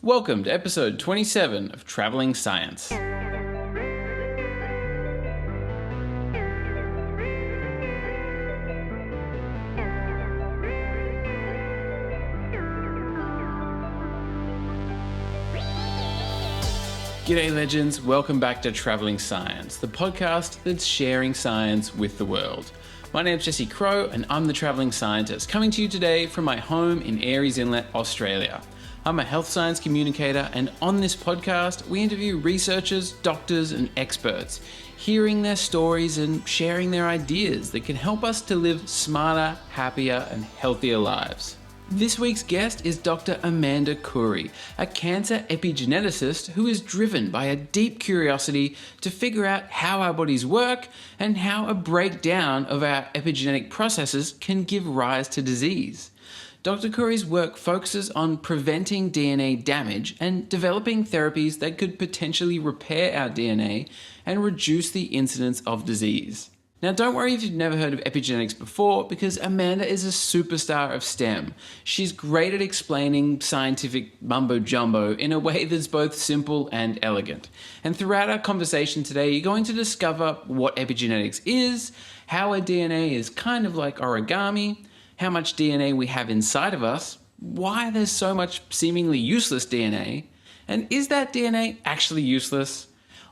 Welcome to episode 27 of Travelling Science. G'day legends, welcome back to Travelling Science, the podcast that's sharing science with the world. My name's Crowe and I'm the Travelling Scientist, coming to you today from my home in Aireys Inlet, Australia. I'm a health science communicator, and on this podcast we interview researchers, doctors and experts, hearing their stories and sharing their ideas that can help us to live smarter, happier and healthier lives. This week's guest is Dr. Amanda Khoury, a cancer epigeneticist who is driven by a deep curiosity to figure out how our bodies work and how a breakdown of our epigenetic processes can give rise to disease. Dr. Khoury's work focuses on preventing DNA damage and developing therapies that could potentially repair our DNA and reduce the incidence of disease. Now, don't worry if you've never heard of epigenetics before, because Amanda is a superstar of STEM. She's great at explaining scientific mumbo-jumbo in a way that's both simple and elegant. And throughout our conversation today, you're going to discover what epigenetics is, how our DNA is kind of like origami, how much DNA we have inside of us, why there's so much seemingly useless DNA, and is that DNA actually useless?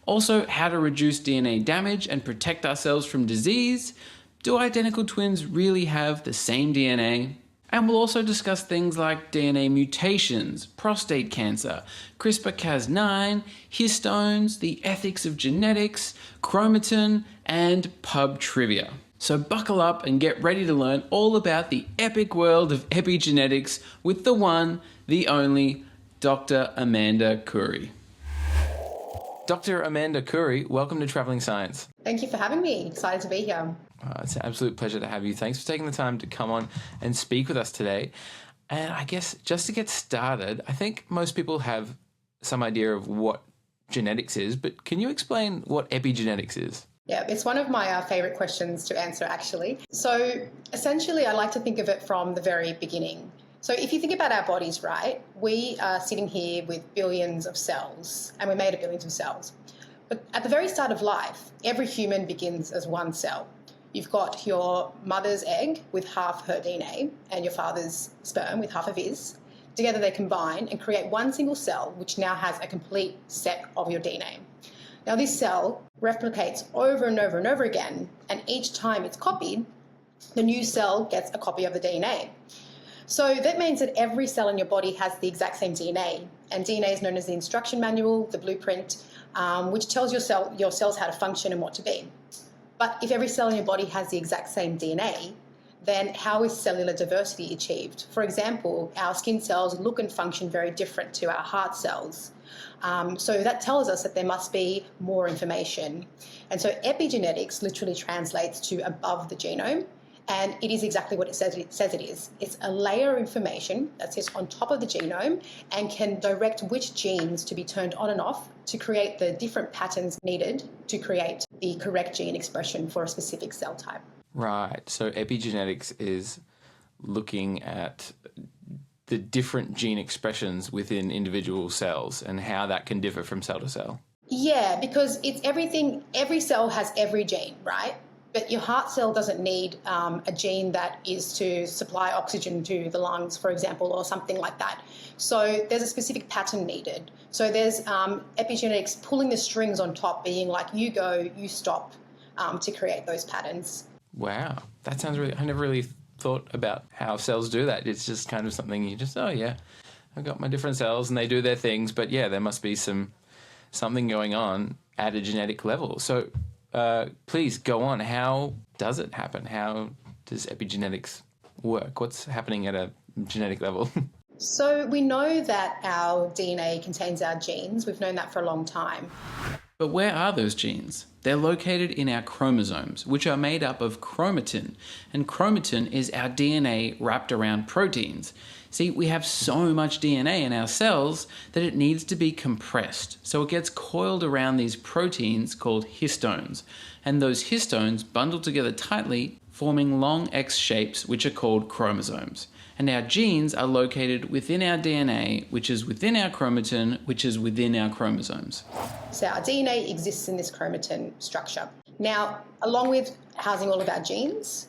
Also, how to reduce DNA damage and protect ourselves from disease. Do identical twins really have the same DNA? And we'll also discuss things like DNA mutations, prostate cancer, CRISPR-Cas9, histones, the ethics of genetics, chromatin, and pub trivia. So buckle up and get ready to learn all about the epic world of epigenetics with the one, the only, Dr. Amanda Khoury. Dr. Amanda Khoury, welcome to Travelling Science. Thank you for having me. Excited to be here. It's an absolute pleasure to have you. Thanks for taking the time to come on and speak with us today. And I guess just to get started, I think most people have some idea of what genetics is, but can you explain what epigenetics is? Yeah, it's one of my favourite questions to answer, actually. So essentially, I like to think of it from the very beginning. So if you think about our bodies, right, we are sitting here with billions of cells, and we're made of billions of cells. But at the very start of life, every human begins as one cell. You've got your mother's egg with half her DNA and your father's sperm with half of his. Together they combine and create one single cell, which now has a complete set of your DNA. Now this cell replicates over and over and over again, and each time it's copied, the new cell gets a copy of the DNA. So that means that every cell in your body has the exact same DNA, and DNA is known as the instruction manual, the blueprint, which tells your cells how to function and what to be. But if every cell in your body has the exact same DNA, then how is cellular diversity achieved? For example, our skin cells look and function very different to our heart cells. So that tells us that there must be more information. And so epigenetics literally translates to above the genome. And it is exactly what it says it is. It's a layer of information that sits on top of the genome and can direct which genes to be turned on and off to create the different patterns needed to create the correct gene expression for a specific cell type. Right. So epigenetics is looking at the different gene expressions within individual cells and how that can differ from cell to cell. Yeah, because it's everything. Every cell has every gene, right? But your heart cell doesn't need a gene that is to supply oxygen to the lungs, for example, or something like that. So there's a specific pattern needed. So there's epigenetics pulling the strings on top, being like, you go, you stop, to create those patterns. Wow. That sounds really, I never really thought about how cells do that. It's just kind of something you just, oh yeah, I've got my different cells and they do their things. But yeah, there must be something going on at a genetic level. So please go on. How does it happen? How does epigenetics work? What's happening at a genetic level? So we know that our DNA contains our genes. We've known that for a long time. But where are those genes? They're located in our chromosomes, which are made up of chromatin. And chromatin is our DNA wrapped around proteins. See, we have so much DNA in our cells that it needs to be compressed. So it gets coiled around these proteins called histones. And those histones bundle together tightly, forming long X shapes, which are called chromosomes. And our genes are located within our DNA, which is within our chromatin, which is within our chromosomes. So our DNA exists in this chromatin structure. Now, along with housing all of our genes,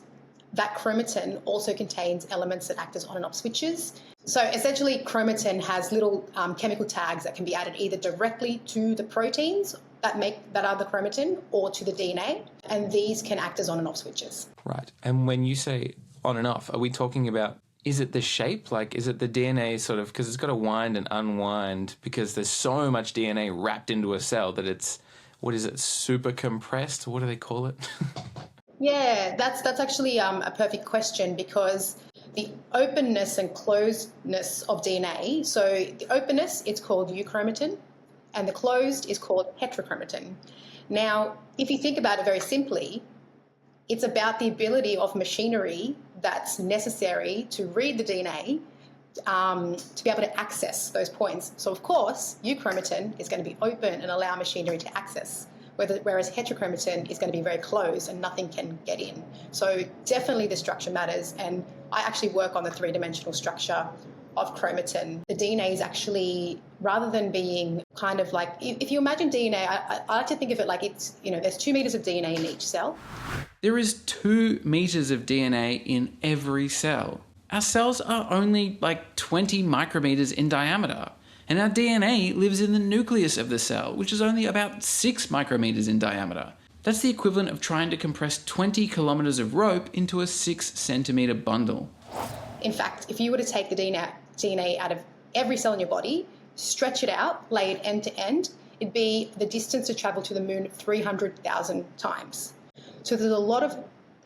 that chromatin also contains elements that act as on and off switches. So essentially, chromatin has little chemical tags that can be added either directly to the proteins that are the chromatin or to the DNA, and these can act as on and off switches. Right. And when you say on and off, are we talking about, is it the shape? Like, is it the DNA sort of, because it's got to wind and unwind because there's so much DNA wrapped into a cell that it's, what is it, super compressed? What do they call it? Yeah, that's actually a perfect question, because the openness and closedness of DNA, so the openness, it's called euchromatin, and the closed is called heterochromatin. Now, if you think about it very simply, it's about the ability of machinery that's necessary to read the DNA to be able to access those points. So, of course, euchromatin is going to be open and allow machinery to access, whereas heterochromatin is going to be very closed and nothing can get in. So definitely the structure matters, and I actually work on the three-dimensional structure of chromatin. The DNA is actually, rather than being kind of like, if you imagine DNA, I like to think of it like it's, there's 2 meters of DNA in each cell. There is 2 meters of DNA in every cell. Our cells are only like 20 micrometers in diameter. And our DNA lives in the nucleus of the cell, which is only about 6 micrometers in diameter. That's the equivalent of trying to compress 20 kilometers of rope into a 6 centimeter bundle. In fact, if you were to take the DNA out of every cell in your body, stretch it out, lay it end to end, it'd be the distance to travel to the moon 300,000 times. So there's a lot of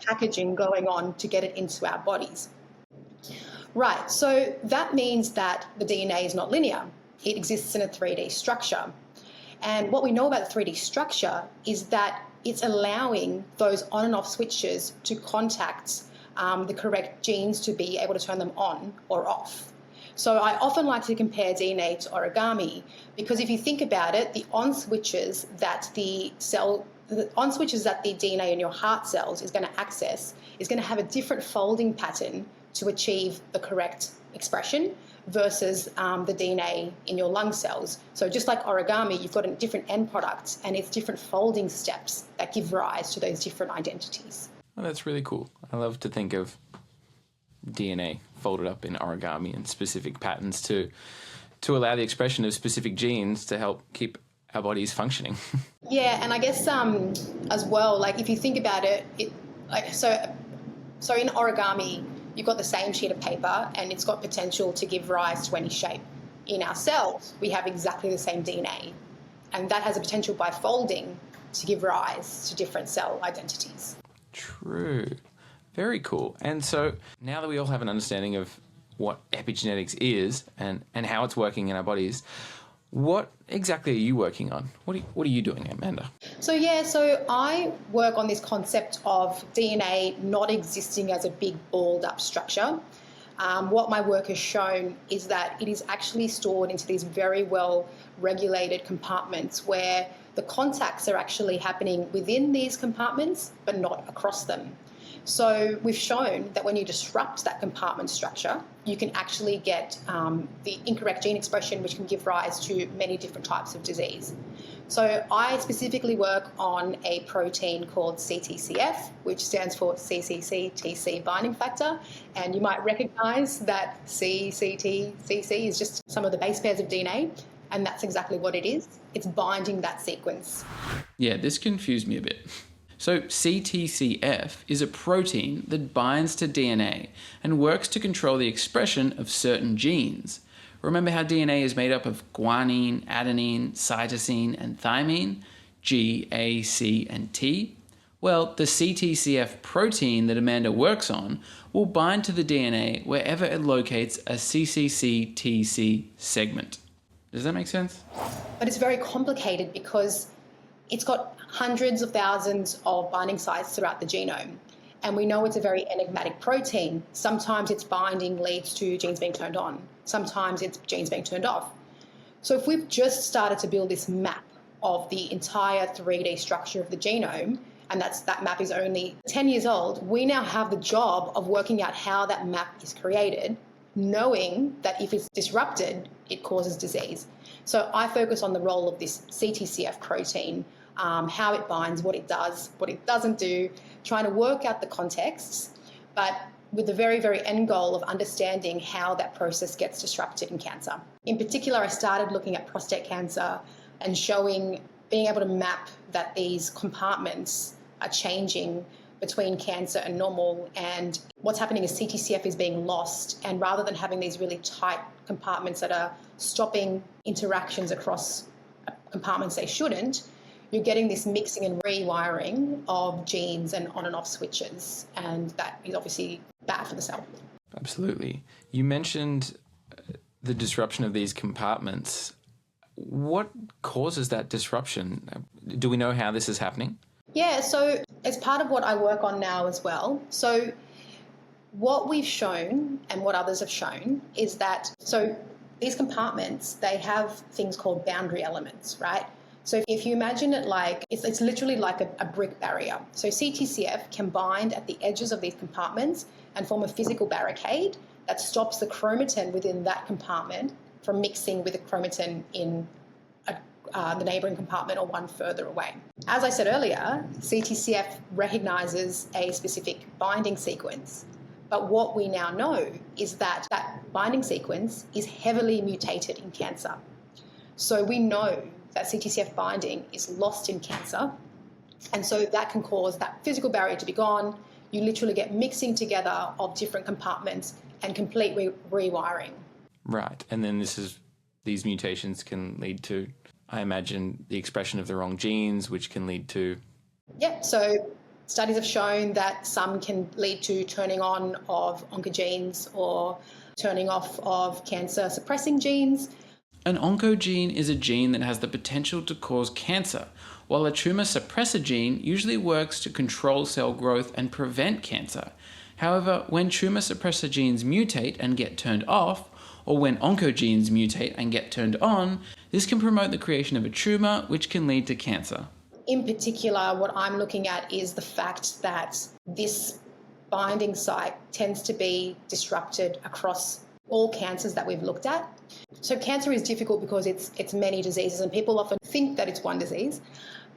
packaging going on to get it into our bodies. Right, so that means that the DNA is not linear. It exists in a 3D structure. And what we know about the 3D structure is that it's allowing those on and off switches to contact the correct genes to be able to turn them on or off. So I often like to compare DNA to origami, because if you think about it, the on switches that the DNA in your heart cells is going to access is going to have a different folding pattern to achieve the correct expression versus the DNA in your lung cells. So just like origami, you've got a different end product, and it's different folding steps that give rise to those different identities. Oh, that's really cool. I love to think of DNA folded up in origami in specific patterns to allow the expression of specific genes to help keep our bodies functioning. Yeah, and I guess as well, like if you think about it, so in origami, you've got the same sheet of paper and it's got potential to give rise to any shape. In our cells, we have exactly the same DNA, and that has a potential by folding to give rise to different cell identities. True. Very cool. And so now that we all have an understanding of what epigenetics is and how it's working in our bodies, what exactly are you working on? What are you doing, Amanda? So I work on this concept of DNA not existing as a big balled up structure. What my work has shown is that it is actually stored into these very well regulated compartments where the contacts are actually happening within these compartments but not across them. So we've shown that when you disrupt that compartment structure, you can actually get the incorrect gene expression, which can give rise to many different types of disease. So I specifically work on a protein called CTCF, which stands for CCC-TC binding factor. And you might recognize that CCT-CC is just some of the base pairs of DNA. And that's exactly what it is. It's binding that sequence. Yeah, this confused me a bit. So CTCF is a protein that binds to DNA and works to control the expression of certain genes. Remember how DNA is made up of guanine, adenine, cytosine, and thymine, G, A, C, and T? Well, the CTCF protein that Amanda works on will bind to the DNA wherever it locates a CCC-TC segment. Does that make sense? But it's very complicated because it's got hundreds of thousands of binding sites throughout the genome. And we know it's a very enigmatic protein. Sometimes its binding leads to genes being turned on. Sometimes it's genes being turned off. So if we've just started to build this map of the entire 3D structure of the genome, and that map is only 10 years old, we now have the job of working out how that map is created knowing that if it's disrupted, it causes disease. So I focus on the role of this CTCF protein, how it binds, what it does, what it doesn't do, trying to work out the contexts, but with the very, very end goal of understanding how that process gets disrupted in cancer. In particular, I started looking at prostate cancer and being able to map that these compartments are changing between cancer and normal, and what's happening is CTCF is being lost, and rather than having these really tight compartments that are stopping interactions across compartments they shouldn't, you're getting this mixing and rewiring of genes and on and off switches, and that is obviously bad for the cell. Absolutely. You mentioned the disruption of these compartments. What causes that disruption? Do we know how this is happening? Yeah, so it's part of what I work on now as well. So what we've shown and what others have shown is that, so these compartments, they have things called boundary elements, right? So if you imagine it like, it's literally like a brick barrier. So CTCF can bind at the edges of these compartments and form a physical barricade that stops the chromatin within that compartment from mixing with the chromatin in the neighbouring compartment or one further away. As I said earlier, CTCF recognises a specific binding sequence. But what we now know is that that binding sequence is heavily mutated in cancer. So we know that CTCF binding is lost in cancer. And so that can cause that physical barrier to be gone. You literally get mixing together of different compartments and complete rewiring. Right. And then these mutations can lead to, I imagine, the expression of the wrong genes, which can lead to... Yeah, so studies have shown that some can lead to turning on of oncogenes or turning off of cancer-suppressing genes. An oncogene is a gene that has the potential to cause cancer, while a tumour suppressor gene usually works to control cell growth and prevent cancer. However, when tumour suppressor genes mutate and get turned off, or when oncogenes mutate and get turned on, this can promote the creation of a tumour, which can lead to cancer. In particular, what I'm looking at is the fact that this binding site tends to be disrupted across all cancers that we've looked at. So cancer is difficult because it's many diseases, and people often think that it's one disease,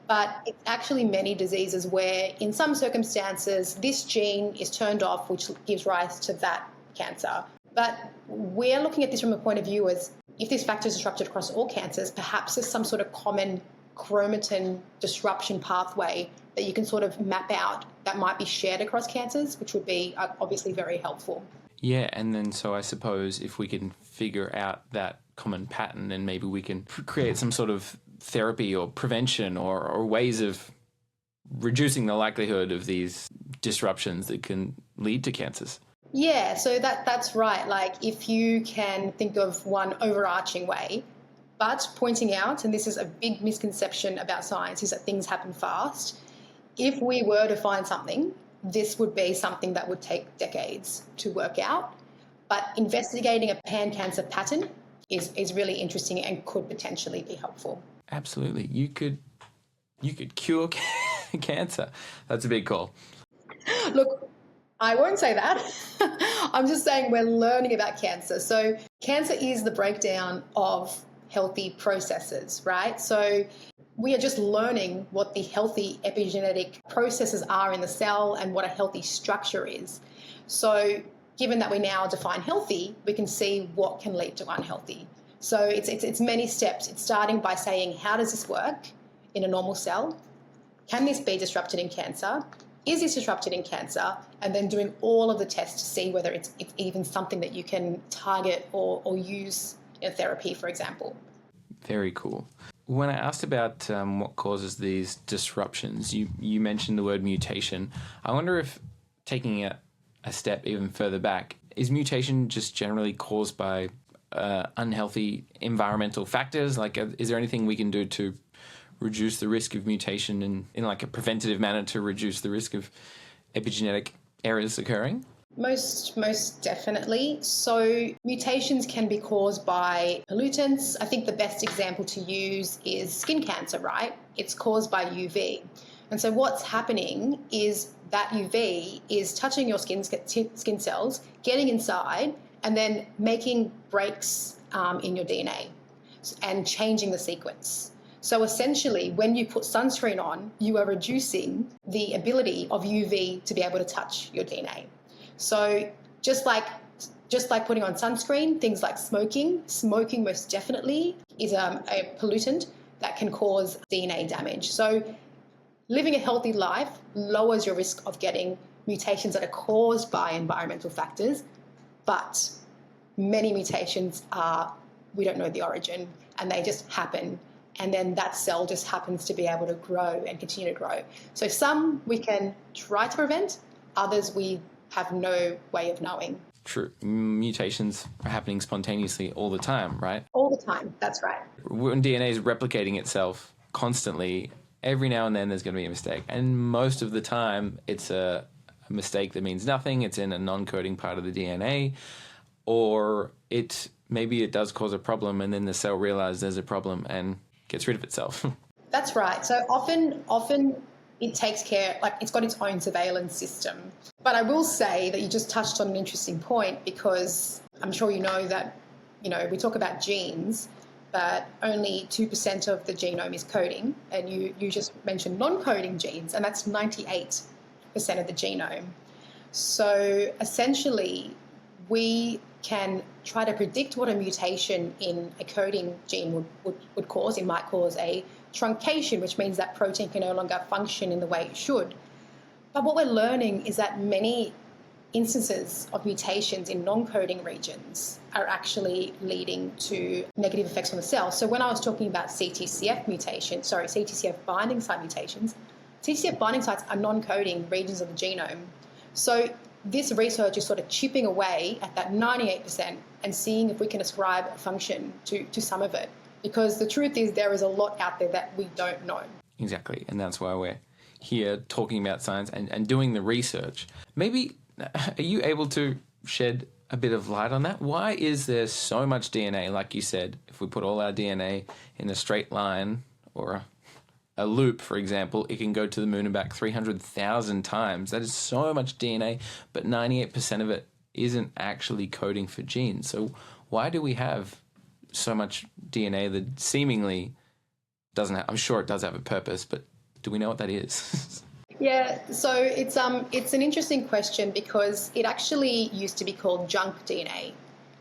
but it's actually many diseases where in some circumstances this gene is turned off, which gives rise to that cancer. But we're looking at this from a point of view as if this factor is disrupted across all cancers, perhaps there's some sort of common chromatin disruption pathway that you can sort of map out that might be shared across cancers, which would be obviously very helpful. Yeah, and then so I suppose if we can figure out that common pattern, then maybe we can create some sort of therapy or prevention or ways of reducing the likelihood of these disruptions that can lead to cancers. Yeah, so that's right. Like if you can think of one overarching way, but pointing out, and this is a big misconception about science, is that things happen fast. If we were to find something, this would be something that would take decades to work out. But investigating a pan-cancer pattern is really interesting and could potentially be helpful. Absolutely. You could cure cancer. That's a big call. Look, I won't say that. I'm just saying we're learning about cancer. So cancer is the breakdown of healthy processes, right? So we are just learning what the healthy epigenetic processes are in the cell and what a healthy structure is. So given that we now define healthy, we can see what can lead to unhealthy. So it's many steps. It's starting by saying, how does this work in a normal cell? Can this be disrupted in cancer? Is this disrupted in cancer? And then doing all of the tests to see whether it's even something that you can target or use in therapy, for example. Very cool. When I asked about what causes these disruptions, you mentioned the word mutation. I wonder if, taking a step even further back, is mutation just generally caused by unhealthy environmental factors? Like, is there anything we can do to reduce the risk of mutation in like a preventative manner to reduce the risk of epigenetic errors occurring? Most definitely. So mutations can be caused by pollutants. I think the best example to use is skin cancer, right? It's caused by UV. And so what's happening is that UV is touching your skin cells, getting inside and then making breaks in your DNA and changing the sequence. So essentially, when you put sunscreen on, you are reducing the ability of UV to be able to touch your DNA. So just like putting on sunscreen, things like smoking most definitely is a pollutant that can cause DNA damage. So living a healthy life lowers your risk of getting mutations that are caused by environmental factors, but many mutations we don't know the origin, and they just happen. And then that cell just happens to be able to grow and continue to grow. So some we can try to prevent, others we have no way of knowing. True. Mutations are happening spontaneously all the time, right? All the time, that's right. When DNA is replicating itself constantly, every now and then there's going to be a mistake. And most of the time it's a mistake that means nothing. It's in a non-coding part of the DNA, or maybe it does cause a problem and then the cell realizes there's a problem and gets rid of itself. That's right. So often it takes care, like it's got its own surveillance system. But I will say that you just touched on an interesting point, because I'm sure you know that, we talk about genes, but only 2% of the genome is coding. And you just mentioned non-coding genes, and that's 98% of the genome. So essentially, we can try to predict what a mutation in a coding gene would cause. It might cause a truncation, which means that protein can no longer function in the way it should. But what we're learning is that many instances of mutations in non-coding regions are actually leading to negative effects on the cell. So when I was talking about CTCF binding site mutations, CTCF binding sites are non-coding regions of the genome. So this research is sort of chipping away at that 98% and seeing if we can ascribe a function to some of it. Because the truth is there is a lot out there that we don't know. Exactly. And that's why we're here talking about science and doing the research. Maybe, are you able to shed a bit of light on that? Why is there so much DNA? Like you said, if we put all our DNA in a straight line or a loop, for example, it can go to the moon and back 300,000 times. That is so much DNA, but 98% of it isn't actually coding for genes. So why do we have so much DNA that seemingly doesn't have, I'm sure it does have a purpose, but do we know what that is? Yeah, so it's an interesting question, because it actually used to be called junk DNA,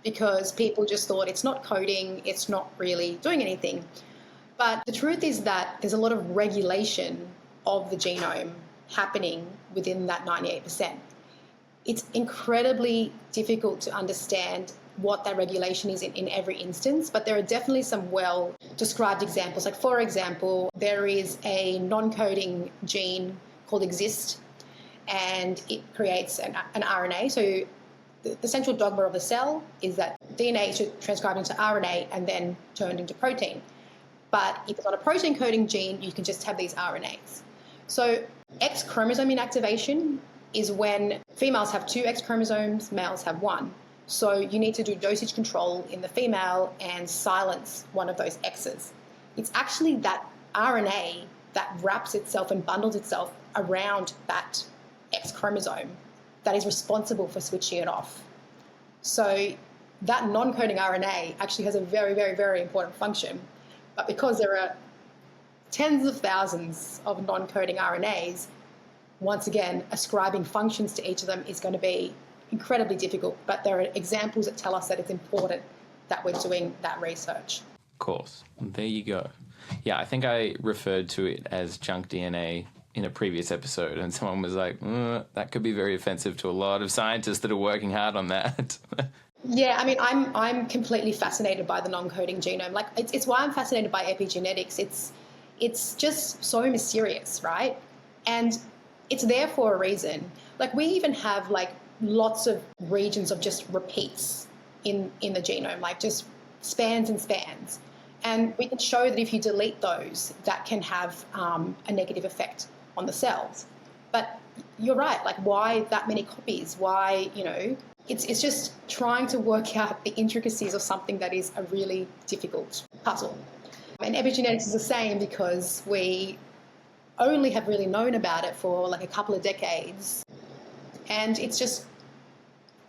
because people just thought it's not coding, it's not really doing anything. But the truth is that there's a lot of regulation of the genome happening within that 98%. It's incredibly difficult to understand what that regulation is in every instance, but there are definitely some well-described examples. Like, for example, there is a non-coding gene called exist, and it creates an RNA. So the central dogma of the cell is that DNA should transcribe into RNA and then turned into protein. But if it's not a protein coding gene, you can just have these RNAs. So X chromosome inactivation is when females have 2 X chromosomes, males have 1. So you need to do dosage control in the female and silence one of those X's. It's actually that RNA that wraps itself and bundles itself around that X chromosome that is responsible for switching it off. So that non-coding RNA actually has a very, very, very important function. But because there are tens of thousands of non-coding RNAs, once again, ascribing functions to each of them is going to be incredibly difficult. But there are examples that tell us that it's important that we're doing that research. Of course. There you go. Yeah, I think I referred to it as junk DNA in a previous episode, and someone was like, that could be very offensive to a lot of scientists that are working hard on that. Yeah, I mean, I'm completely fascinated by the non-coding genome. Like, it's why I'm fascinated by epigenetics. It's just so mysterious, right? And it's there for a reason. Like, we even have like lots of regions of just repeats in the genome, like just spans and spans. And we can show that if you delete those, that can have a negative effect on the cells. But you're right, like, why that many copies? Why, it's just trying to work out the intricacies of something that is a really difficult puzzle. And epigenetics is the same, because we only have really known about it for like a couple of decades. And it's just,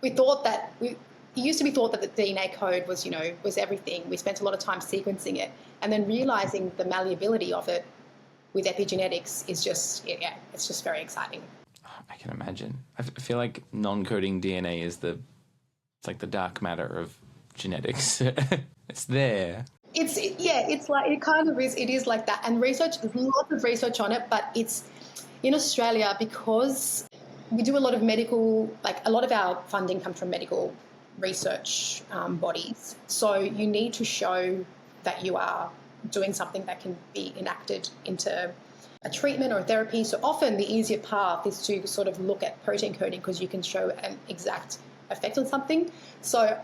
we thought that it used to be thought that the DNA code was, was everything. We spent a lot of time sequencing it, and then realizing the malleability of it with epigenetics is just, it's just very exciting. I can imagine. I feel like non-coding DNA is it's like the dark matter of genetics. It's there. It's like, it kind of is, it is like that. And there's lots of research on it, but it's in Australia, because we do a lot of medical, like a lot of our funding comes from medical research bodies. So you need to show that you are doing something that can be enacted into a treatment or a therapy. So often the easier path is to sort of look at protein coding, because you can show an exact effect on something. So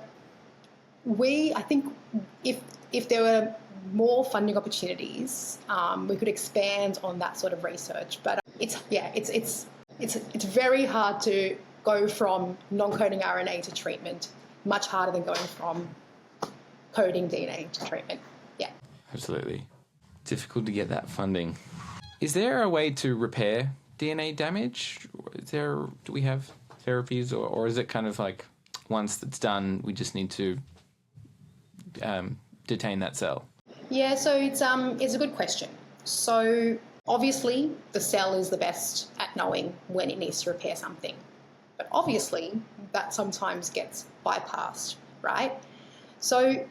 I think if there were more funding opportunities, we could expand on that sort of research. But it's very hard to go from non-coding RNA to treatment. Much harder than going from coding DNA to treatment. Yeah. Absolutely. Difficult to get that funding. Is there a way to repair DNA damage? Do we have therapies, or is it kind of like once it's done, we just need to detain that cell? Yeah, so it's a good question. So obviously the cell is the best at knowing when it needs to repair something. But obviously that sometimes gets bypassed, right? So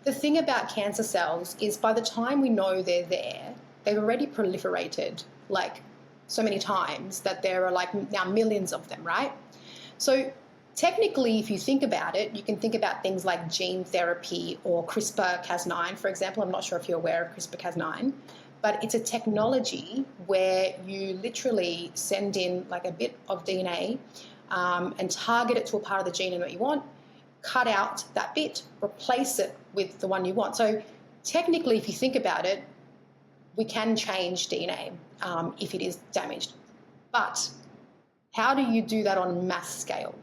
the thing about cancer cells is by the time we know they're there, they've already proliferated like so many times that there are like now millions of them, right? So technically, if you think about it, you can think about things like gene therapy or CRISPR-Cas9, for example. I'm not sure if you're aware of CRISPR-Cas9, but it's a technology where you literally send in like a bit of DNA and target it to a part of the genome that you want, cut out that bit, replace it with the one you want. So technically, if you think about it, we can change DNA if it is damaged. But how do you do that on mass scale?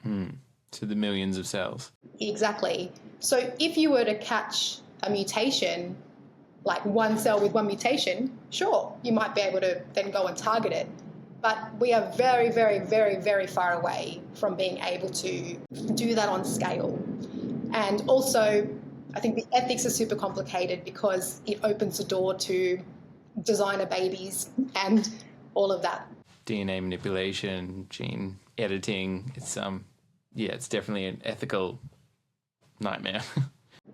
To the millions of cells. Exactly. So if you were to catch a mutation, like one cell with one mutation, sure, you might be able to then go and target it. But we are very, very, very, very far away from being able to do that on scale. And also, I think the ethics are super complicated because it opens the door to designer babies and all of that. DNA manipulation, gene editing, it's definitely an ethical nightmare.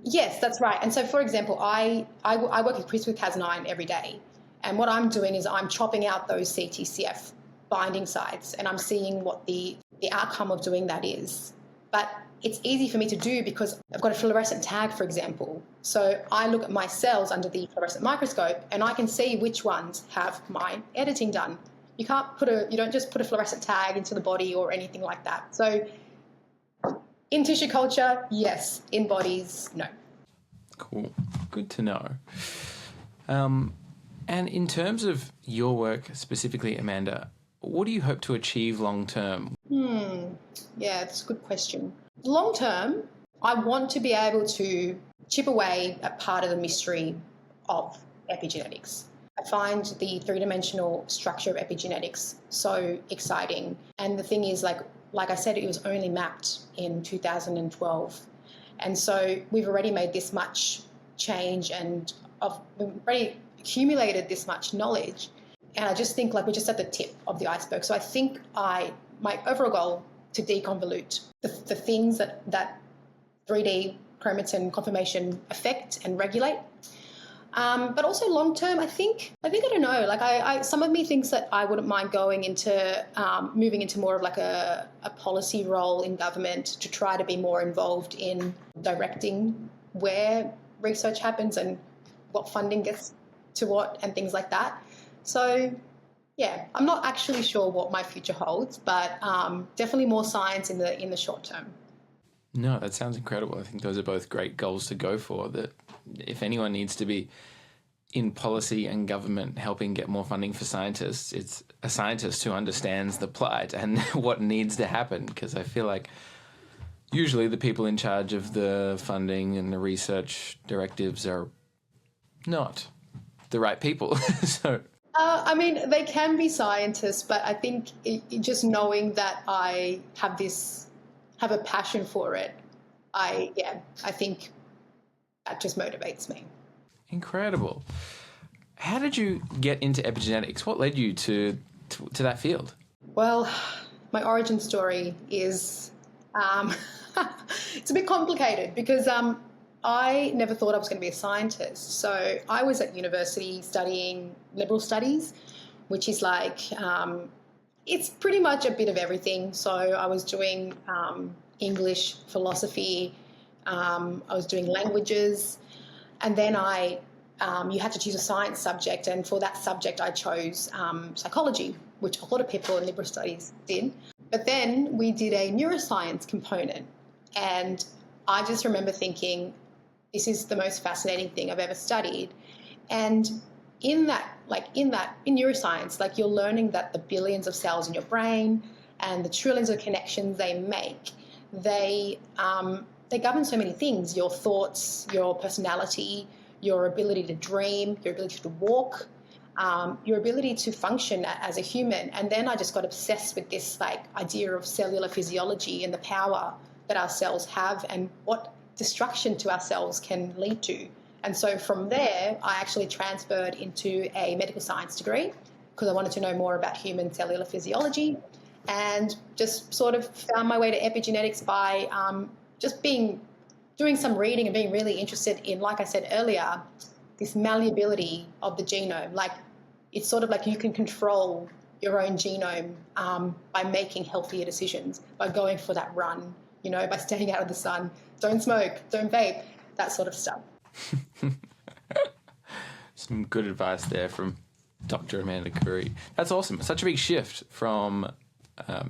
Yes, that's right. And so, for example, I work with CRISPR-Cas9 every day. And what I'm doing is I'm chopping out those CTCF binding sites and I'm seeing what the outcome of doing that is. But it's easy for me to do because I've got a fluorescent tag, for example. So I look at my cells under the fluorescent microscope and I can see which ones have my editing done. You don't just put a fluorescent tag into the body or anything like that. So in tissue culture, yes. In bodies, no. Cool. Good to know. And in terms of your work specifically, Amanda, what do you hope to achieve long term? Yeah, that's a good question. Long term, I want to be able to chip away at part of the mystery of epigenetics. I find the three-dimensional structure of epigenetics so exciting. And the thing is, like I said, it was only mapped in 2012. And so we've already made this much change and we've already accumulated this much knowledge. And I just think like we're just at the tip of the iceberg. So I think my overall goal to deconvolute the things that 3D chromatin conformation affect and regulate. But also long term, I think I don't know. Like some of me thinks that I wouldn't mind going into moving into more of like a policy role in government to try to be more involved in directing where research happens and what funding gets to what and things like that. So yeah, I'm not actually sure what my future holds, but definitely more science in the short term. No, that sounds incredible. I think those are both great goals to go for. That if anyone needs to be in policy and government helping get more funding for scientists, it's a scientist who understands the plight and what needs to happen. Because I feel like usually the people in charge of the funding and the research directives are not the right people. So. I mean, they can be scientists, but I think just knowing that I have a passion for it I think that just motivates me. Incredible. How did you get into epigenetics? What led you to that field? Well, my origin story is it's a bit complicated because I never thought I was going to be a scientist. So I was at university studying liberal studies, which is like it's pretty much a bit of everything. So I was doing English, philosophy, I was doing languages, and then you had to choose a science subject, and for that subject I chose psychology, which a lot of people in liberal studies did. But then we did a neuroscience component, and I just remember thinking, this is the most fascinating thing I've ever studied. And in neuroscience, like you're learning that the billions of cells in your brain and the trillions of connections they make, they govern so many things: your thoughts, your personality, your ability to dream, your ability to walk, your ability to function as a human. And then I just got obsessed with this idea of cellular physiology and the power that our cells have and what destruction to our cells can lead to. And so from there, I actually transferred into a medical science degree because I wanted to know more about human cellular physiology, and just sort of found my way to epigenetics by doing some reading and being really interested in, like I said earlier, this malleability of the genome. Like it's sort of like you can control your own genome by making healthier decisions, by going for that run, by staying out of the sun, don't smoke, don't vape, that sort of stuff. Some good advice there from Dr. Amanda Khoury. That's awesome. Such a big shift from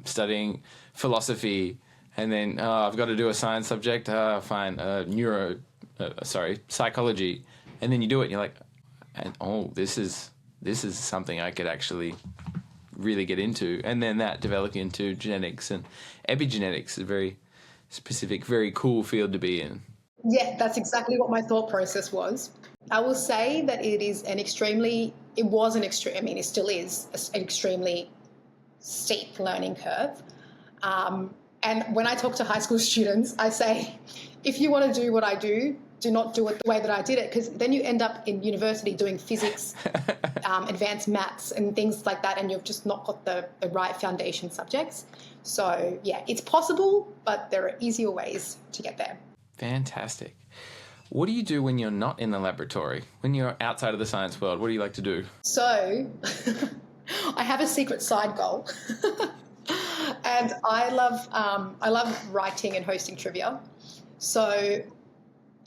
studying philosophy and then I've got to do a science subject. Fine, psychology, and then you do it, and you're like, this is something I could actually really get into, and then that developing into genetics and epigenetics is a very specific, very cool field to be in. Yeah, that's exactly what my thought process was. I will say that it still is an extremely steep learning curve. And when I talk to high school students, I say, if you want to do what I do not do it the way that I did it, because then you end up in university doing physics, advanced maths and things like that, and you've just not got the right foundation subjects. So, yeah, it's possible, but there are easier ways to get there. Fantastic. What do you do when you're not in the laboratory? When you're outside of the science world, what do you like to do? So, I have a secret side goal. And I love writing and hosting trivia. So,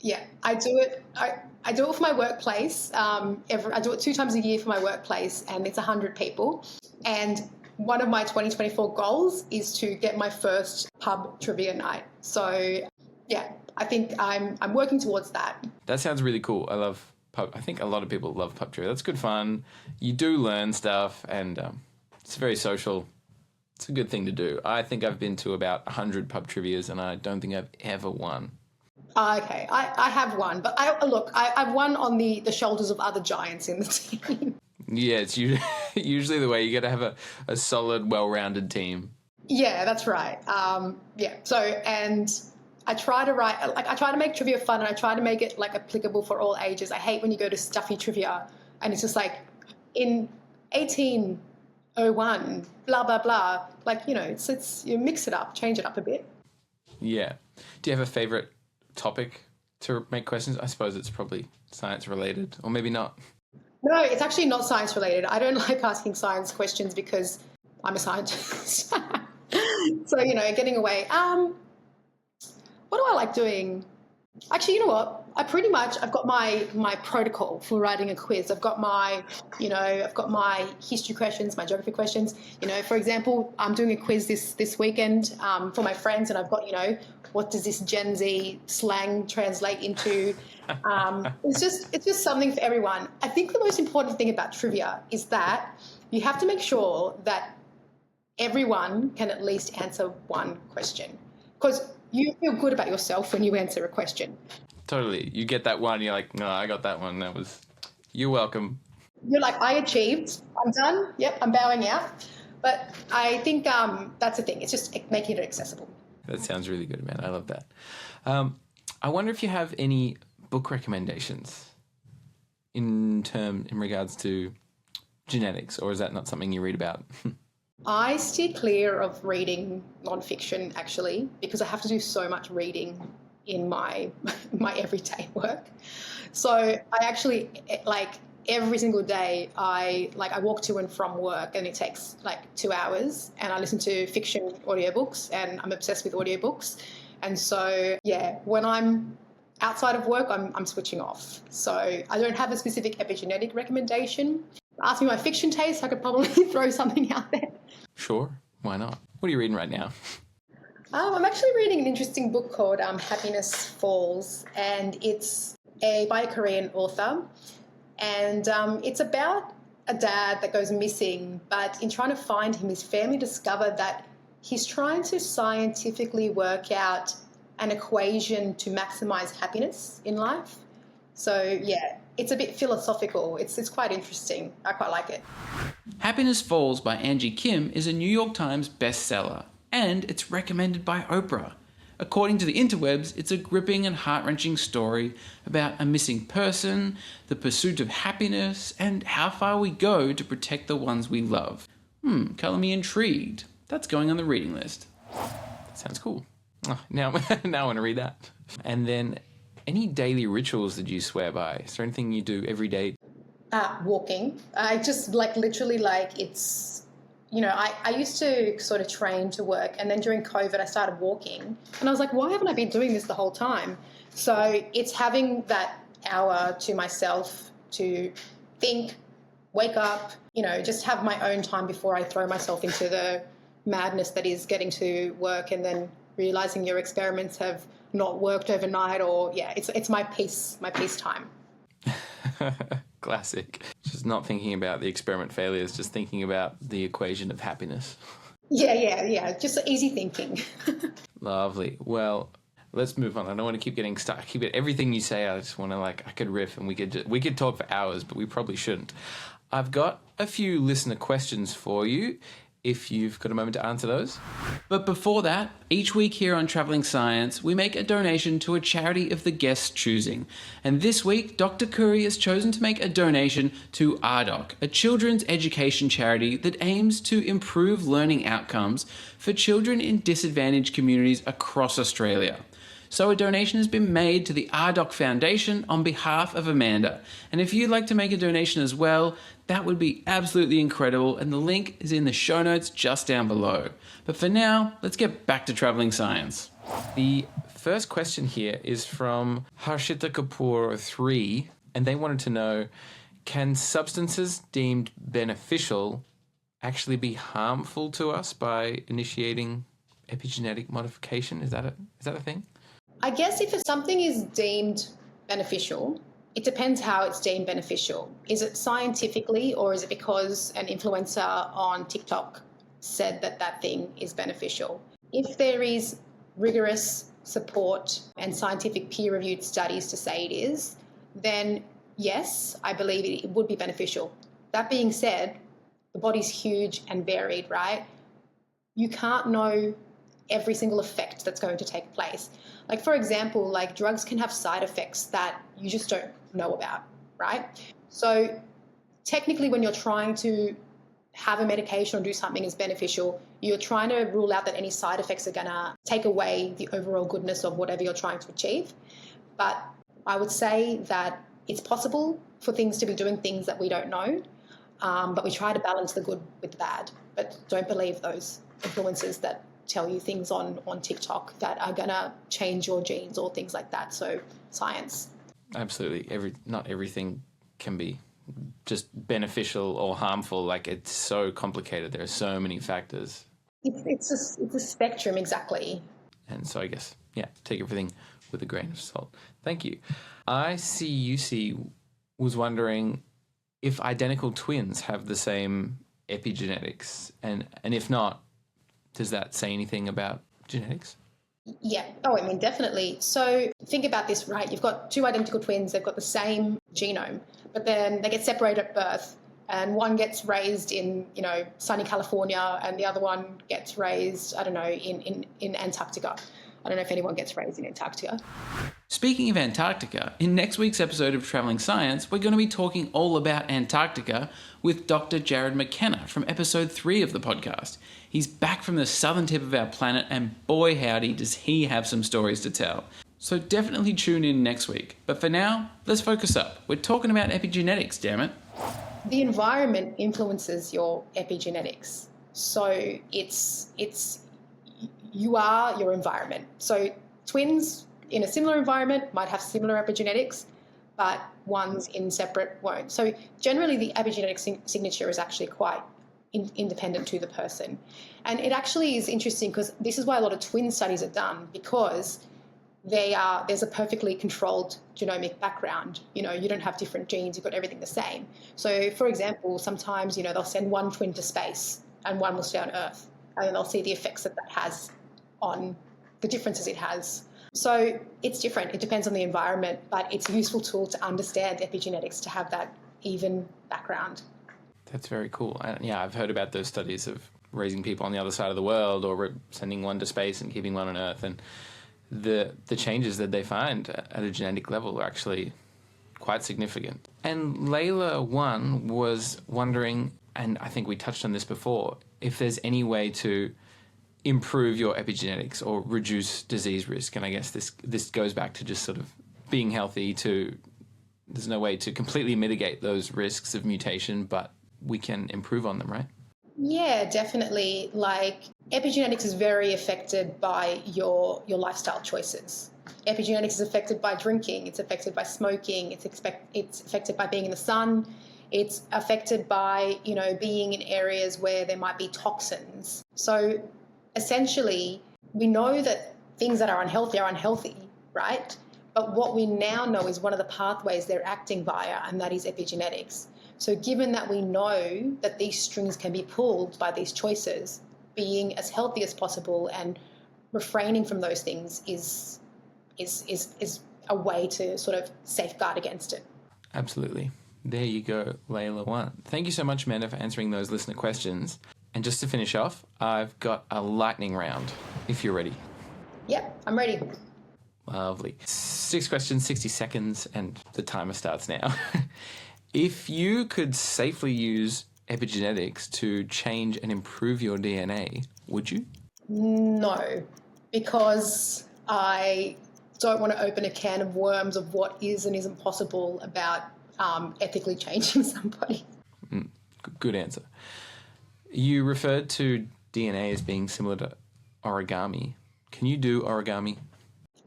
yeah, I do it. I do it for my workplace. I do it 2 times a year for my workplace, and it's 100 people. And one of my 2024 goals is to get my first pub trivia night. So, yeah, I think I'm working towards that. That sounds really cool. I love pub. I think a lot of people love pub trivia. That's good fun. You do learn stuff, and it's very social. It's a good thing to do. I think I've been to about 100 pub trivias, and I don't think I've ever won. Okay, I have won, but I've won on the shoulders of other giants in the team. Yeah, it's usually the way. You got to have a solid, well-rounded team. Yeah, that's right. Yeah. So, and I try to make trivia fun, and I try to make it applicable for all ages. I hate when you go to stuffy trivia, and it's just in 1801, blah blah blah. It's you mix it up, change it up a bit. Yeah. Do you have a favorite topic to make questions? I suppose it's probably science related, or maybe not. No, it's actually not science related. I don't like asking science questions because I'm a scientist. So, getting away. What do I like doing? Actually, you know what? I've got my protocol for writing a quiz. I've got my history questions, my geography questions. For example, I'm doing a quiz this weekend for my friends, and I've got, what does this Gen Z slang translate into? It's just something for everyone. I think the most important thing about trivia is that you have to make sure that everyone can at least answer one question, because you feel good about yourself when you answer a question. Totally. You get that one, you're like, no, I got that one. You're welcome. You're like, I achieved. I'm done. Yep, I'm bowing out. But I think that's the thing. It's just making it accessible. That sounds really good, man. I love that. I wonder if you have any book recommendations in regards to genetics, or is that not something you read about? I steer clear of reading nonfiction, actually, because I have to do so much reading in my everyday work. So I actually, like, every single day I walk to and from work, and it takes like 2 hours, and I listen to fiction audiobooks, and I'm obsessed with audiobooks. And so, yeah, when I'm outside of work, I'm switching off. So I don't have a specific epigenetic recommendation. Ask me my fiction taste, I could probably throw something out there. Sure, why not? What are you reading right now? I'm actually reading an interesting book called Happiness Falls, and it's by a Korean author. And it's about a dad that goes missing, but in trying to find him, his family discovered that he's trying to scientifically work out an equation to maximize happiness in life. So, yeah, it's a bit philosophical. It's quite interesting. I quite like it. Happiness Falls by Angie Kim is a New York Times bestseller, and it's recommended by Oprah. According to the interwebs, it's a gripping and heart-wrenching story about a missing person, the pursuit of happiness, and how far we go to protect the ones we love. Colour me intrigued. That's going on the reading list. That sounds cool. Oh, now I want to read that. And then, any daily rituals that you swear by? Is there anything you do every day? Walking. I just literally it's, I used to sort of train to work, and then during COVID I started walking, and I was like, why haven't I been doing this the whole time? So it's having that hour to myself to think, wake up, just have my own time before I throw myself into the madness that is getting to work, and then realizing your experiments have not worked overnight, or it's my peace time. Classic. Just not thinking about the experiment failures, just thinking about the equation of happiness. Yeah. Just easy thinking. Lovely. Well, let's move on. I don't want to keep getting stuck. Everything you say, I just want to I could riff, and we could talk for hours, but we probably shouldn't. I've got a few listener questions for you, if you've got a moment to answer those. But before that, each week here on Travelling Science, we make a donation to a charity of the guest's choosing. And this week, Dr. Khoury has chosen to make a donation to RDoC, a children's education charity that aims to improve learning outcomes for children in disadvantaged communities across Australia. So a donation has been made to the RDoC Foundation on behalf of Amanda. And if you'd like to make a donation as well, that would be absolutely incredible, and the link is in the show notes just down below. But for now, let's get back to Travelling Science. The first question here is from Harshita Kapoor 3, and they wanted to know, can substances deemed beneficial actually be harmful to us by initiating epigenetic modification? Is that a thing? I guess if something is deemed beneficial, it depends how it's deemed beneficial. Is it scientifically, or is it because an influencer on TikTok said that thing is beneficial? If there is rigorous support and scientific peer-reviewed studies to say it is, then yes, I believe it would be beneficial. That being said, the body's huge and varied, right? You can't know every single effect that's going to take place. Like, for example, drugs can have side effects that you just don't know about, right? So technically, when you're trying to have a medication or do something is beneficial, you're trying to rule out that any side effects are going to take away the overall goodness of whatever you're trying to achieve. But I would say that it's possible for things to be doing things that we don't know, but we try to balance the good with the bad. But don't believe those influencers that tell you things on TikTok that are going to change your genes or things like that. So science. Absolutely. Not everything can be just beneficial or harmful. It's so complicated. There are so many factors. It's a spectrum, exactly. And so I guess, take everything with a grain of salt. Thank you. ICUC was wondering if identical twins have the same epigenetics, and if not, does that say anything about genetics? Yeah. Oh, I mean, definitely. So think about this, right? You've got two identical twins. They've got the same genome, but then they get separated at birth, and one gets raised in, sunny California, and the other one gets raised, I don't know, in Antarctica. I don't know if anyone gets raised in Antarctica. Speaking of Antarctica, in next week's episode of Travelling Science, we're going to be talking all about Antarctica with Dr. Jared McKenna from episode 3 of the podcast. He's back from the southern tip of our planet, and boy howdy does he have some stories to tell. So definitely tune in next week. But for now, let's focus up. We're talking about epigenetics, damn it. The environment influences your epigenetics. So it's you are your environment. So twins in a similar environment might have similar epigenetics, but ones in separate won't. So generally the epigenetic signature is actually quite independent to the person. And it actually is interesting because this is why a lot of twin studies are done, because there's a perfectly controlled genomic background. You don't have different genes, you've got everything the same. So for example, sometimes, they'll send one twin to space and one will stay on Earth, and then they'll see the effects that has on the differences it has. So it's different. It depends on the environment, but it's a useful tool to understand epigenetics, to have that even background. That's very cool. Yeah, I've heard about those studies of raising people on the other side of the world, or sending one to space and keeping one on Earth, and the changes that they find at a genetic level are actually quite significant. And Layla 1 was wondering, and I think we touched on this before, if there's any way to improve your epigenetics or reduce disease risk. And I guess this goes back to just sort of being healthy. There's no way to completely mitigate those risks of mutation, but we can improve on them, right? Yeah, definitely. Like, epigenetics is very affected by your lifestyle choices. Epigenetics is affected by drinking. It's affected by smoking. It's affected by being in the sun. It's affected by, being in areas where there might be toxins. So essentially, we know that things that are unhealthy, right? But what we now know is one of the pathways they're acting via, and that is epigenetics. So given that we know that these strings can be pulled by these choices, being as healthy as possible and refraining from those things is a way to sort of safeguard against it. Absolutely. There you go, Layla 1. Thank you so much, Amanda, for answering those listener questions. And just to finish off, I've got a lightning round, if you're ready. Yep, I'm ready. Lovely. 6 questions, 60 seconds, and the timer starts now. If you could safely use epigenetics to change and improve your DNA, would you? No, because I don't want to open a can of worms of what is and isn't possible about ethically changing somebody. Good answer. You referred to DNA as being similar to origami. Can you do origami?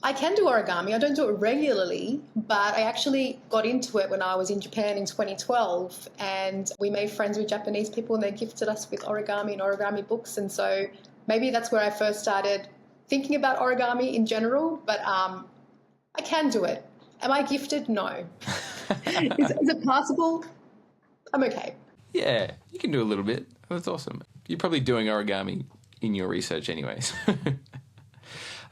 I can do origami. I don't do it regularly, but I actually got into it when I was in Japan in 2012, and we made friends with Japanese people and they gifted us with origami and origami books. And so maybe that's where I first started thinking about origami in general, but I can do it. Am I gifted? No. Is it possible? I'm okay. Yeah, you can do a little bit. That's awesome. You're probably doing origami in your research anyways.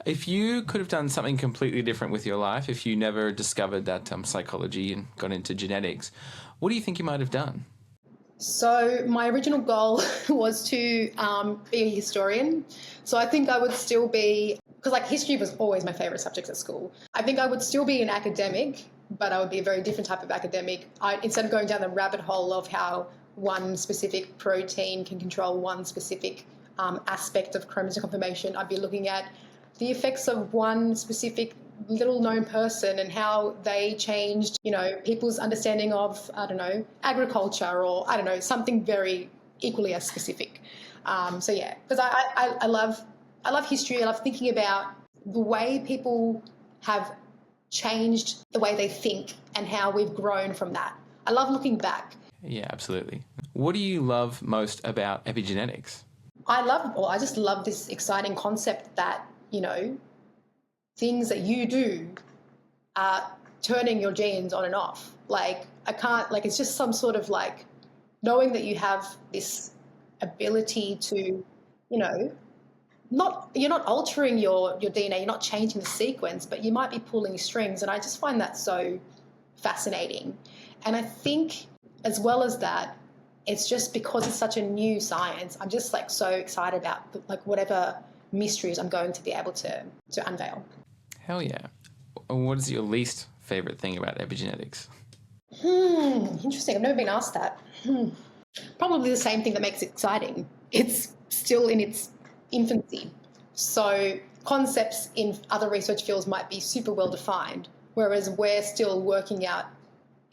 If you could have done something completely different with your life, if you never discovered that psychology and got into genetics, what do you think you might have done? So my original goal was to be a historian. So I think I would still be, because history was always my favourite subject at school. I think I would still be an academic, but I would be a very different type of academic. Instead of going down the rabbit hole of how one specific protein can control one specific aspect of chromosome conformation, I'd be looking at the effects of one specific little-known person and how they changed, people's understanding of, agriculture or, something very equally as specific. So, yeah, because I love history. I love thinking about the way people have changed the way they think and how we've grown from that. I love looking back. Yeah, absolutely. What do you love most about epigenetics? I just love this exciting concept that, things that you do are turning your genes on and off. It's just some sort of knowing that you have this ability to, you're not altering your DNA, you're not changing the sequence, but you might be pulling strings. And I just find that so fascinating. And I think as well as that, it's just because it's such a new science, I'm just like so excited about like whatever mysteries I'm going to be able to unveil. Hell yeah. What is your least favorite thing about epigenetics? Interesting. I've never been asked that. Probably the same thing that makes it exciting. It's still in its infancy. So concepts in other research fields might be super well defined, whereas we're still working out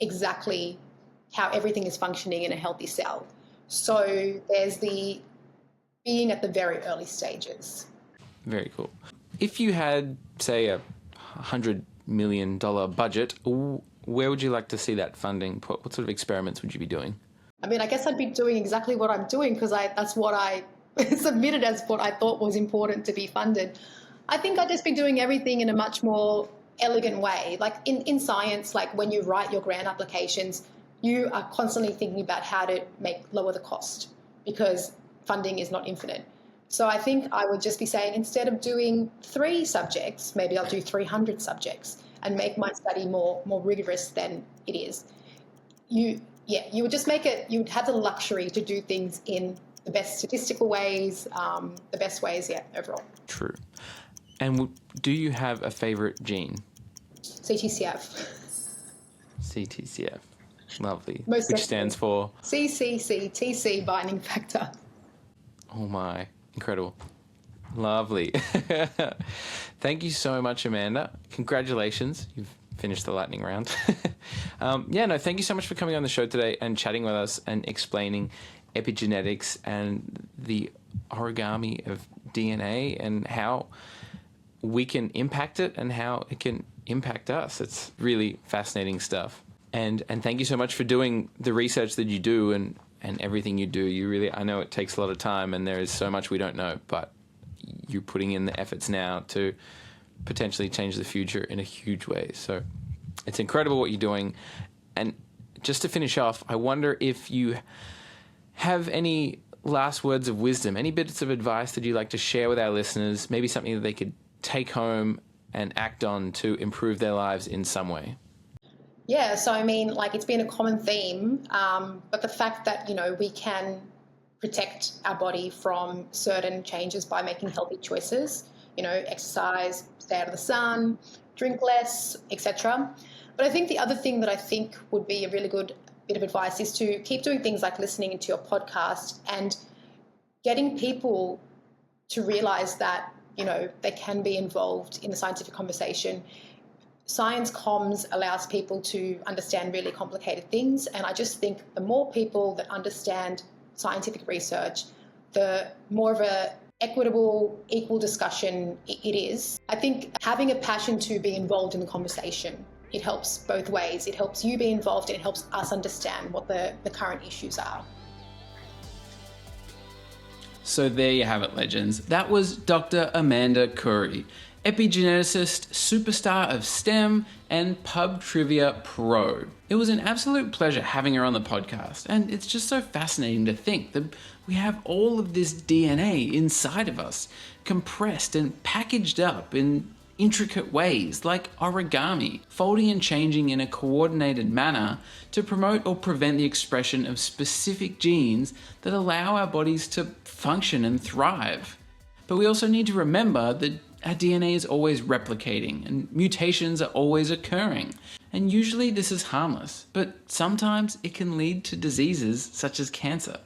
exactly how everything is functioning in a healthy cell. So there's the being at the very early stages. Very cool. If you had, say, a $100 million budget, where would you like to see that funding put? What sort of experiments would you be doing? I mean, I guess I'd be doing exactly what I'm doing because that's what I submitted as what I thought was important to be funded. I think I'd just be doing everything in a much more elegant way. Like in science, like when you write your grant applications, you are constantly thinking about how to lower the cost because funding is not infinite. So I think I would just be saying, instead of doing 3 subjects, maybe I'll do 300 subjects and make my study more rigorous than it is. You would just make it, you would have the luxury to do things in the best statistical ways, the best ways, overall. True. And do you have a favorite gene? CTCF. CTCF. Lovely. Most Which stands for? CCC binding factor. Oh my, incredible. Lovely. Thank you so much, Amanda. Congratulations. You've finished the lightning round. Thank you so much for coming on the show today and chatting with us and explaining epigenetics and the origami of DNA and how we can impact it and how it can impact us. It's really fascinating stuff. And thank you so much for doing the research that you do and everything you do. I know it takes a lot of time and there is so much we don't know, but you're putting in the efforts now to potentially change the future in a huge way. So it's incredible what you're doing. And just to finish off, I wonder if you have any last words of wisdom, any bits of advice that you'd like to share with our listeners, maybe something that they could take home and act on to improve their lives in some way. Yeah, so I mean, like it's been a common theme, but the fact that, we can protect our body from certain changes by making healthy choices, exercise, stay out of the sun, drink less, etc. But I think the other thing that I think would be a really good bit of advice is to keep doing things like listening to your podcast and getting people to realize that, they can be involved in the scientific conversation. Science comms allows people to understand really complicated things, and I just think the more people that understand scientific research, the more of a equitable, equal discussion it is. I think having a passion to be involved in the conversation, it helps both ways. It helps you be involved and it helps us understand what the current issues are. So there you have it, legends. That was Dr. Amanda Khoury, epigeneticist, superstar of STEM, and pub trivia pro. It was an absolute pleasure having her on the podcast, and it's just so fascinating to think that we have all of this DNA inside of us, compressed and packaged up in intricate ways like origami, folding and changing in a coordinated manner to promote or prevent the expression of specific genes that allow our bodies to function and thrive. But we also need to remember that our DNA is always replicating and mutations are always occurring. And usually this is harmless, but sometimes it can lead to diseases such as cancer.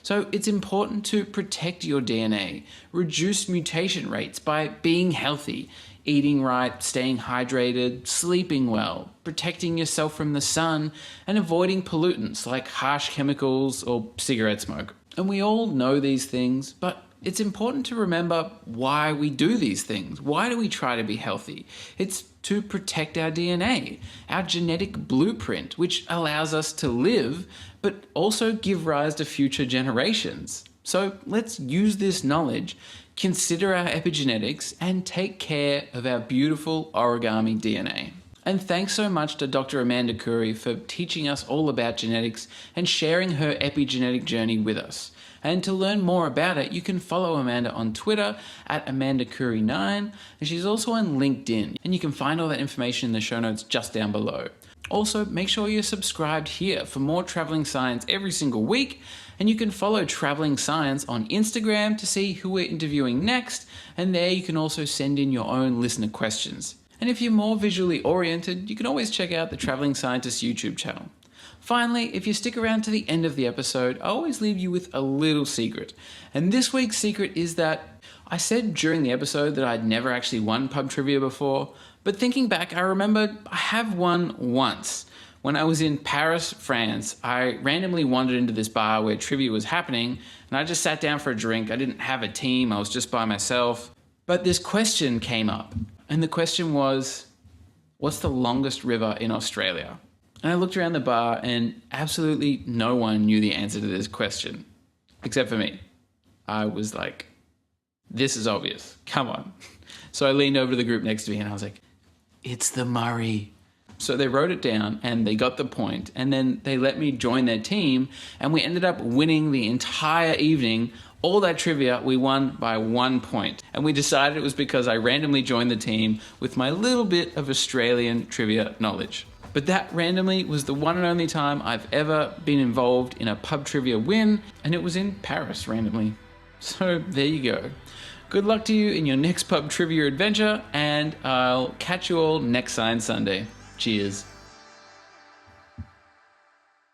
So it's important to protect your DNA, reduce mutation rates by being healthy, eating right, staying hydrated, sleeping well, protecting yourself from the sun, and avoiding pollutants like harsh chemicals or cigarette smoke. And we all know these things, but it's important to remember why we do these things. Why do we try to be healthy? It's to protect our DNA, our genetic blueprint, which allows us to live, but also give rise to future generations. So let's use this knowledge, consider our epigenetics, and take care of our beautiful origami DNA. And thanks so much to Dr. Amanda Khoury for teaching us all about genetics and sharing her epigenetic journey with us. And to learn more about it, you can follow Amanda on Twitter at AmandaKhoury9, and she's also on LinkedIn. And you can find all that information in the show notes just down below. Also, make sure you're subscribed here for more traveling science every single week, and you can follow Traveling Science on Instagram to see who we're interviewing next, and there you can also send in your own listener questions. And if you're more visually oriented, you can always check out the Traveling Scientist YouTube channel. Finally, if you stick around to the end of the episode, I always leave you with a little secret. And this week's secret is that I said during the episode that I'd never actually won pub trivia before, but thinking back, I remembered I have won once. When I was in Paris, France, I randomly wandered into this bar where trivia was happening, and I just sat down for a drink. I didn't have a team, I was just by myself. But this question came up, and the question was, what's the longest river in Australia? And I looked around the bar, and absolutely no one knew the answer to this question, except for me. I was like, this is obvious, come on. So I leaned over to the group next to me, and I was like, it's the Murray. So they wrote it down and they got the point, and then they let me join their team, and we ended up winning the entire evening. All that trivia we won by 1 point, and we decided it was because I randomly joined the team with my little bit of Australian trivia knowledge. But that randomly was the one and only time I've ever been involved in a pub trivia win, and it was in Paris randomly. So there you go. Good luck to you in your next pub trivia adventure, and I'll catch you all next Science Sunday. Cheers.